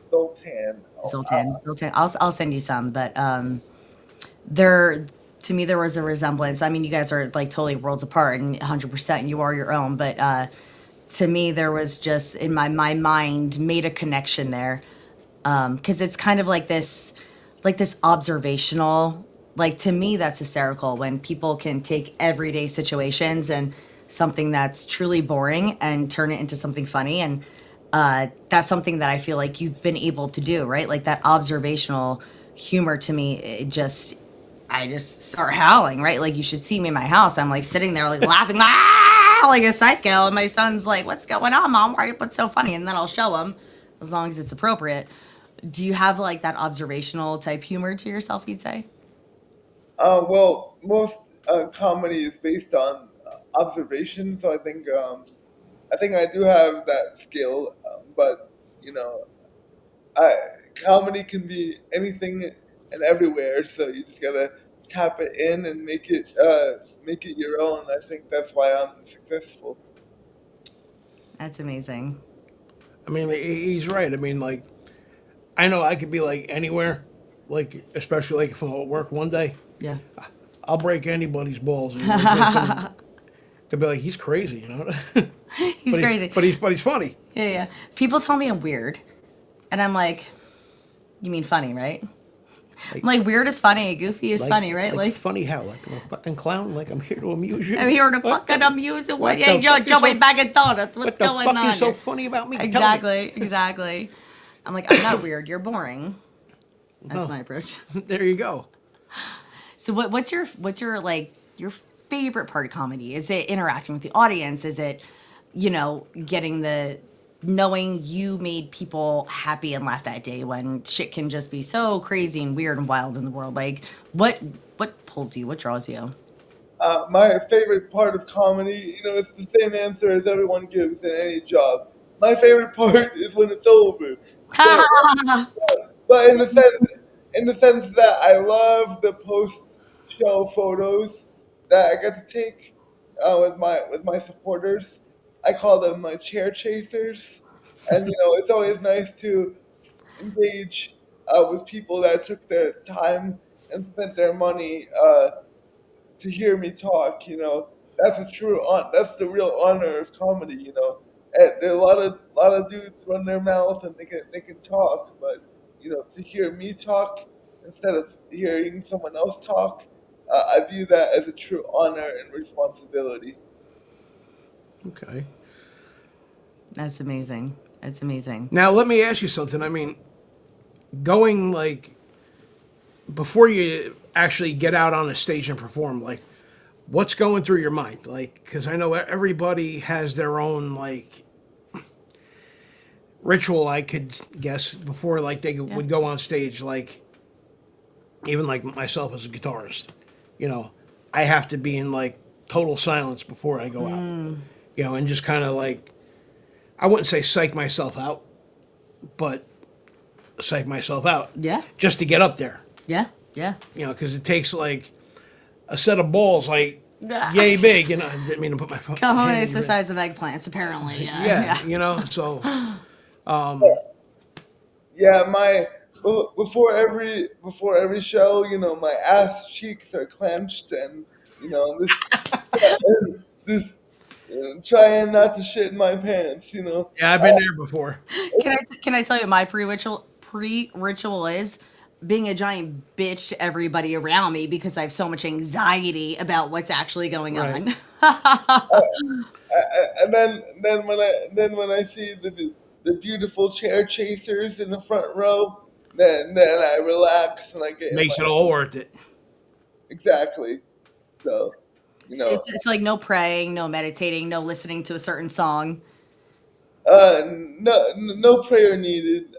S3: Sultan. Oh,
S2: Zoltan. I'll send you some, but there to me there was a resemblance. I mean, you guys are like totally worlds apart and 100% you are your own, but to me there was just in my mind made a connection there. Because it's kind of like this observational, like to me that's hysterical when people can take everyday situations and something that's truly boring and turn it into something funny. And that's something that I feel like you've been able to do, right? Like that observational humor to me, I just start howling, right? Like you should see me in my house. I'm like sitting there like laughing, like a psycho. And my son's like, what's going on, Mom? What's so funny? And then I'll show him as long as it's appropriate. Do you have like that observational type humor to yourself, you'd say?
S3: well, most comedy is based on observation, so I think I do have that skill, but you know, I, comedy can be anything and everywhere, so you just gotta tap it in and make it your own. I think that's why I'm successful.
S2: That's amazing.
S1: I mean, he's right. I mean, like, I know I could be like anywhere, like especially like if I'm at work one day,
S2: Yeah.
S1: I'll break anybody's balls and like, make them to be like he's crazy, you know.
S2: He's crazy.
S1: But he's funny.
S2: Yeah. People tell me I'm weird. And I'm like, you mean funny, right?
S1: Like,
S2: Like weird is funny, goofy is
S1: like,
S2: funny, right?
S1: like
S2: Like
S1: funny how? Like I'm a fucking clown? Like I'm here to amuse you?
S2: I'm here to
S1: What
S2: fucking
S1: the,
S2: amuse you.
S1: what
S2: Hey,
S1: the fuck is
S2: Joey
S1: so,
S2: Bag of Donuts. What's
S1: what the
S2: going
S1: fuck is
S2: on
S1: so
S2: here?
S1: funny about me? Tell me.
S2: Exactly, exactly. I'm like, I'm not weird. You're boring. That's
S1: Well,
S2: my approach.
S1: there you go.
S2: So what's your like your favorite part of comedy? Is it interacting with the audience? Is it, getting the knowing you made people happy and laugh that day when shit can just be so crazy and weird and wild in the world? Like what pulls you? What draws you?
S3: My favorite part of comedy, it's the same answer as everyone gives in any job. My favorite part is when it's over. But but in the sense that I love the post show photos that I get to take with my supporters. I call them my chair chasers, and it's always nice to engage with people that took their time and spent their money to hear me talk. That's a that's the real honor of comedy. And there are a lot of dudes run their mouth and they can talk, but to hear me talk instead of hearing someone else talk, I view that as a true honor and responsibility.
S1: Okay.
S2: That's amazing. That's amazing.
S1: Now let me ask you something. I mean, going like before you actually get out on a stage and perform, like what's going through your mind? Like, because I know everybody has their own like ritual. I could guess before like they
S2: Yeah.
S1: would go on stage. Like even like myself as a guitarist, you know, I have to be in like total silence before I go out. And just kind of like I wouldn't say psych myself out, but psych myself out
S2: Yeah.
S1: just to get up there.
S2: Yeah. Yeah.
S1: Because it takes like a set of balls like
S2: Ah.
S1: yay big. I didn't mean to put my hand in
S2: Cojones
S1: your
S2: the size of eggplants, apparently. Yeah.
S1: Yeah,
S2: Yeah.
S1: so
S3: Yeah, my before every show, my ass cheeks are clenched, and this this trying not to shit in my pants.
S1: yeah, I've been there before.
S2: Can I tell you my pre-ritual is being a giant bitch to everybody around me because I have so much anxiety about what's actually going
S1: Right.
S2: on.
S3: And then when I see the beautiful chair chasers in the front row, then I relax and I get in my
S1: Makes it all worth it.
S3: exactly. So you
S2: So
S3: know,
S2: it's like no praying, no meditating, no listening to a certain song.
S3: no prayer needed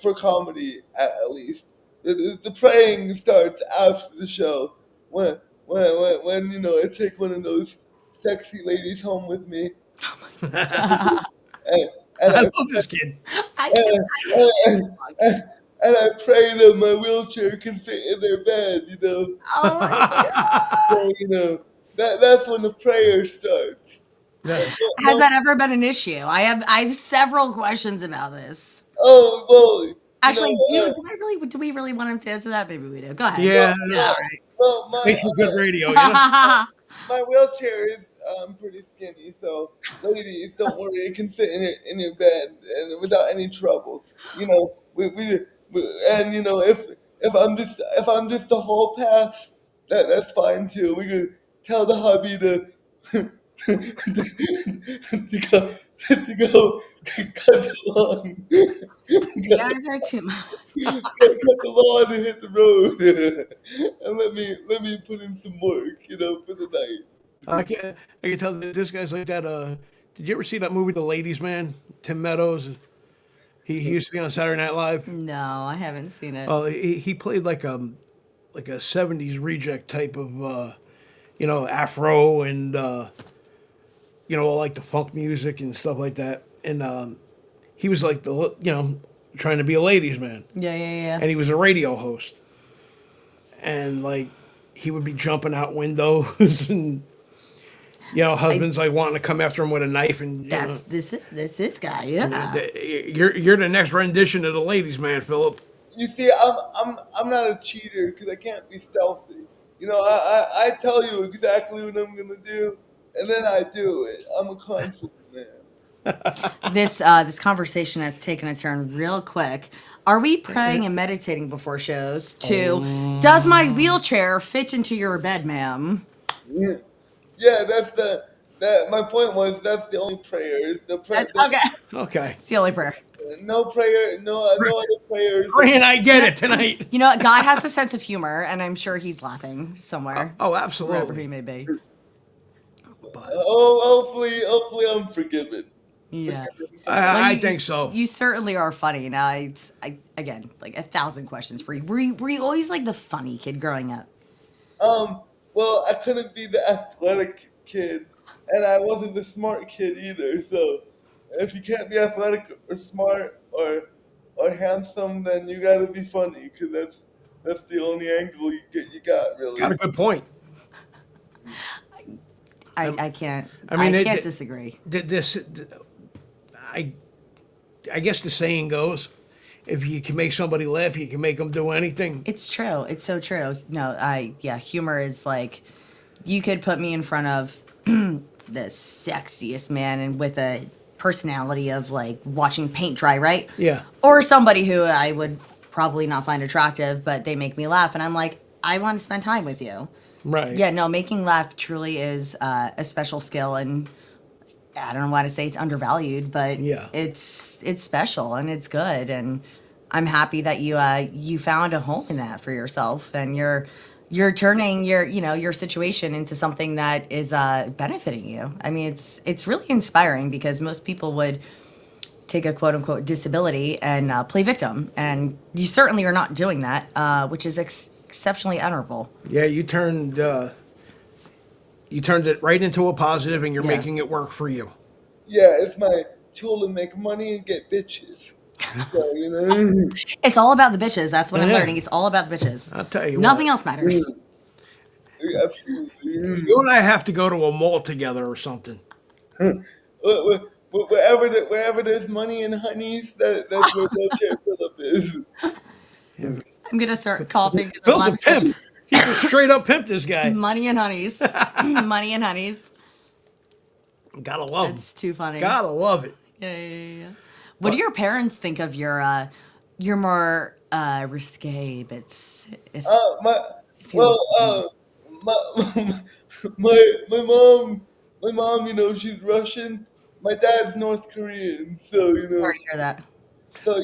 S3: for comedy at least. The praying starts after the show when I take one of those sexy ladies home with me and, and
S1: I
S3: I
S1: love this kid.
S2: I can't.
S3: and, and, and, and I pray that my wheelchair can fit in their bed.
S2: Oh my god!
S3: So that's when the prayer starts.
S1: Yeah.
S2: Has
S3: No,
S2: that ever been an issue? I have several questions about this.
S3: oh well,
S2: Actually, do we really want him to answer that? Maybe we do. Go ahead.
S1: Yeah,
S2: Yeah, all
S1: no,
S3: well, my
S1: makes for good radio.
S2: right.
S3: my wheelchair is pretty skinny, so ladies, don't worry, it can fit in your bed and without any trouble. And if I'm just the hall pass, that's fine too. We could tell the hubby to to go cut the lawn,
S2: You guys are too much.
S3: cut the lawn and hit the road, and let me put in some work, for the night.
S1: I can tell that this guy's like that. Did you ever see that movie, The Ladies Man? Tim Meadows. He used to be on Saturday Night Live.
S2: No, I haven't seen it.
S1: Oh, he played like a '70s reject type of afro and all like the funk music and stuff like that. And he was like trying to be a ladies man,
S2: Yeah, yeah, yeah.
S1: and he was a radio host, and like he would be jumping out windows and husbands like wanting to come after him with a knife and
S2: That's this guy. Yeah.
S1: you're the next rendition of the ladies man, Philip.
S3: You see, I'm not a cheater because I can't be stealthy. I tell you exactly what I'm gonna do, and then I do it. I'm a confident man.
S2: This conversation has taken a turn real quick. Are we praying and meditating before shows? Does my wheelchair fit into your bed, ma'am?
S3: Yeah, yeah, that's the that. My point was that's the only prayers.
S2: That's okay.
S1: Okay.
S2: It's the only prayer.
S3: No prayer, no other prayers.
S1: Praying I get it tonight.
S2: You know what? God has a sense of humor, and I'm sure he's laughing somewhere,
S1: Oh,
S2: wherever
S1: absolutely.
S2: he may be.
S1: But
S3: Hopefully I'm forgiven.
S2: Yeah. Well,
S1: I think so.
S2: You certainly are funny. Now, again, like 1,000 questions for you. Were you always like the funny kid growing up?
S3: Well, I couldn't be the athletic kid, and I wasn't the smart kid either. So, if you can't be athletic or smart or handsome, then you gotta be funny, because that's the only angle you got
S1: Got a
S3: really.
S1: good point.
S2: I can't.
S1: I mean,
S2: I can't disagree.
S1: This, I, I guess the saying goes, if you can make somebody laugh, you can make them do anything.
S2: It's true. It's so true. No, yeah, humor is like, you could put me in front of the sexiest man and with a personality of like watching paint dry, right?
S1: Yeah.
S2: Or somebody who I would probably not find attractive, but they make me laugh, and I'm like, I want to spend time with you.
S1: Right.
S2: Yeah, no, making laugh truly is a special skill, and I don't know why to say it's undervalued, but
S1: Yeah.
S2: it's special and it's good, and I'm happy that you found a home in that for yourself, and you're turning your situation into something that is benefiting you. I mean, it's really inspiring, because most people would take a quote unquote disability and play victim, and you certainly are not doing that, which is exceptionally honorable.
S1: Yeah, you turned it right into a positive, and you're
S2: Yeah.
S1: making it work for you.
S3: Yeah, it's my tool to make money and get bitches. So,
S2: It's all about the bitches. That's what I'm
S1: Yeah.
S2: learning. It's all about the bitches.
S1: I'll tell you
S2: Nothing
S1: what.
S2: else matters.
S3: absolutely.
S1: You and I have to go to a mall together or something.
S3: Wherever there's money and honeys, that's where wheelchair Philip is.
S2: I'm gonna start coughing because I'm
S1: Phil's a
S2: laughing so
S1: pimp. He can straight up pimp this guy.
S2: Money and honeys. Money and honeys.
S1: Gotta love him.
S2: That's too funny.
S1: Gotta love it.
S2: Yeah. What do your parents think of your more risque bits?
S3: My
S2: If you
S3: well,
S2: will.
S3: my my mom, she's Russian. My dad's North Korean, so
S2: Sorry to hear that.
S3: so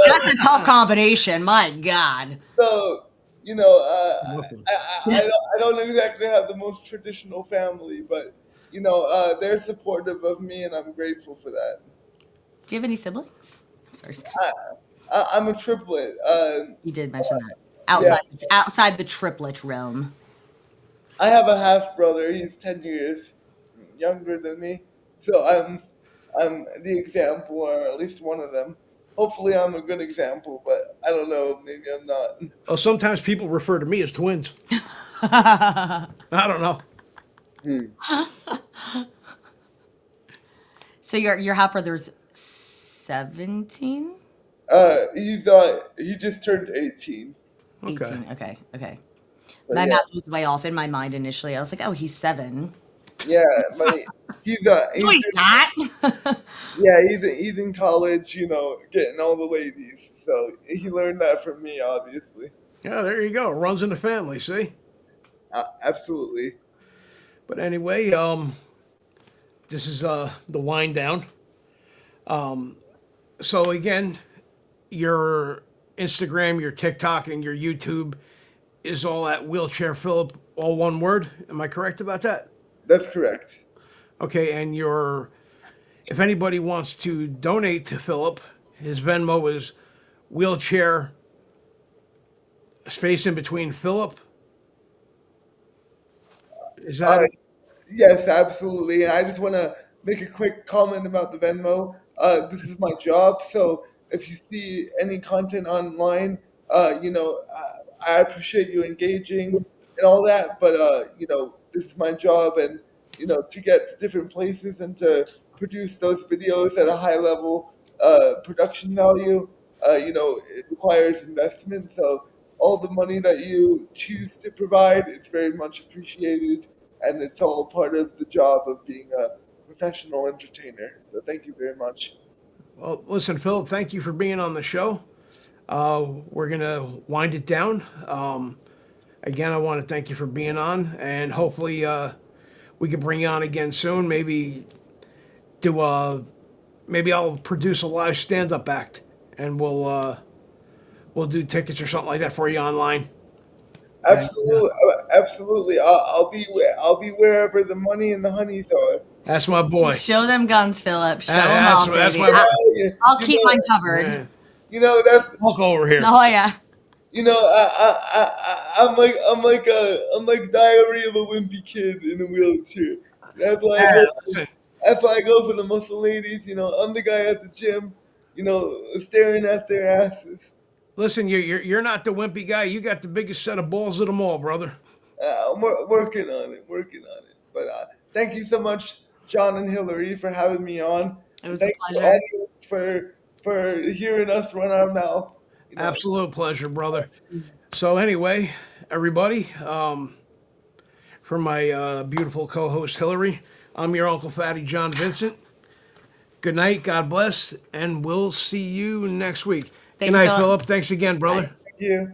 S2: That's a tough combination. My God.
S3: so
S1: Nothing.
S3: I don't exactly have the most traditional family, but they're supportive of me, and I'm grateful for that.
S2: Do you have any siblings? I'm sorry, Scott.
S3: I'm a triplet.
S2: You did mention that.
S3: Yeah,
S2: Outside the triplet realm.
S3: I have a half brother. He's 10 years younger than me, so I'm the example, or at least one of them. Hopefully, I'm a good example, but I don't know. Maybe I'm not.
S1: Well, sometimes people refer to me as twins. I don't know.
S2: So your half brother's 17?
S3: He just turned 18.
S1: Okay.
S2: 18. Okay.
S3: But
S2: My
S3: yeah,
S2: math was way off in my mind initially. I was like, oh, he's 7.
S3: yeah, but
S2: No, he's not.
S3: he's in college. Getting all the ladies. So he learned that from me, obviously.
S1: Yeah, there you go. It runs in the family, see?
S3: Absolutely.
S1: But anyway, this is the wind down. So again, your Instagram, your TikTok, and your YouTube is all at Wheelchair Philip, all one word. Am I correct about that?
S3: That's correct.
S1: Okay, and if anybody wants to donate to Philip, his Venmo is wheelchair space in between Philip. Is that
S3: Uh,
S1: it?
S3: Yes, absolutely. And I just want to make a quick comment about the Venmo. This is my job, so if you see any content online, I appreciate you engaging and all that. But this is my job, and to get to different places and to produce those videos at a high level production value, it requires investment. So all the money that you choose to provide, it's very much appreciated, and it's all part of the job of being a professional entertainer. So thank you very much.
S1: Well, listen, Philip, thank you for being on the show. We're gonna wind it down. Again, I want to thank you for being on, and hopefully we can bring you on again soon. Do a maybe I'll produce a live stand-up act, and we'll do tickets or something like that for you online. And
S3: Absolutely, absolutely. I'll be wherever the money and the honeys are.
S1: that's my boy.
S2: Show them guns, Philip. Show them
S1: That's
S2: off,
S1: that's
S2: baby.
S1: my
S3: You,
S2: I'll
S3: you
S2: keep mine
S3: know,
S2: covered.
S1: man.
S3: that's
S1: Walk over here.
S2: Oh yeah.
S3: I'm like Diary of a Wimpy Kid in a wheelchair. That's why I
S1: Yeah,
S3: go.
S1: listen,
S3: That's why I go for the muscle ladies. I'm the guy at the gym. Staring at their asses.
S1: listen, you're not the wimpy guy. You got the biggest set of balls of them all, brother.
S3: Working on it, working on it. But thank you so much, John and Hillary, for having me on,
S2: It
S3: and
S2: was a
S3: thank you
S2: pleasure.
S3: audience for hearing us run our mouth. You know,
S1: Absolute pleasure, brother. So anyway, everybody, for my beautiful co-host Hillary, I'm your Uncle Fatty John Vincent. Good night, God bless, and we'll see you next week.
S2: Thank
S1: Good
S2: you,
S1: night,
S2: Philip.
S1: Philip. Thanks again, brother.
S2: Bye.
S3: thank you.